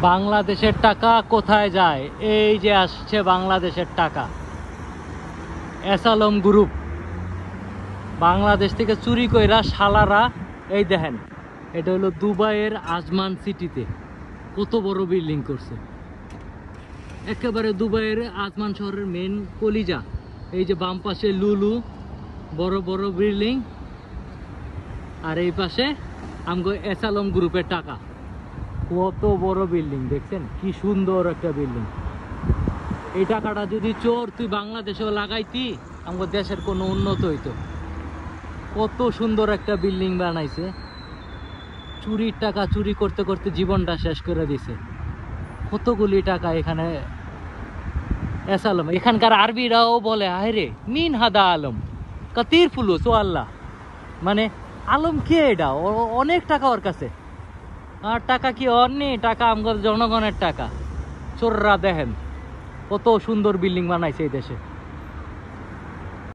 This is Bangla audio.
বাংলাদেশের টাকা কোথায় যায়? এই যে আসছে বাংলাদেশের টাকা। এসালম গ্রুপ বাংলাদেশ থেকে চুরি কইরা শালারা, এই দেখেন, এটা হলো দুবাইয়ের আজমান সিটিতে কত বড় বিল্ডিং করছে, একেবারে দুবাইয়ের আজমান শহরের মেন কলিজা। এই যে বাম পাশে লুলু, বড় বড় বিল্ডিং, আর এই পাশে আমগো এসালম গ্রুপের টাকা। কত বড় বিল্ডিং দেখছেন, কি সুন্দর একটা বিল্ডিং। এই টাকাটা যদি চোর তুই বাংলাদেশেও লাগাইতি, আমাদের দেশের কোনো উন্নত হইতো। কত সুন্দর একটা বিল্ডিং বানাইছে। চুরির টাকা চুরি করতে করতে জীবনটা শেষ করে দিছে। কতগুলি টাকা এখানে এসালম। এখানকার আরবিরাও বলে আরে মিন হাদা আলম কাতির ফুলুস ও আল্লাহ, মানে আলম কে এটা, অনেক টাকা ওর কাছে। আর টাকা কি ওর নেই, টাকা আমাদের জনগণের টাকা। চোররা দেখেন কত সুন্দর বিল্ডিং বানাইছে এই দেশে।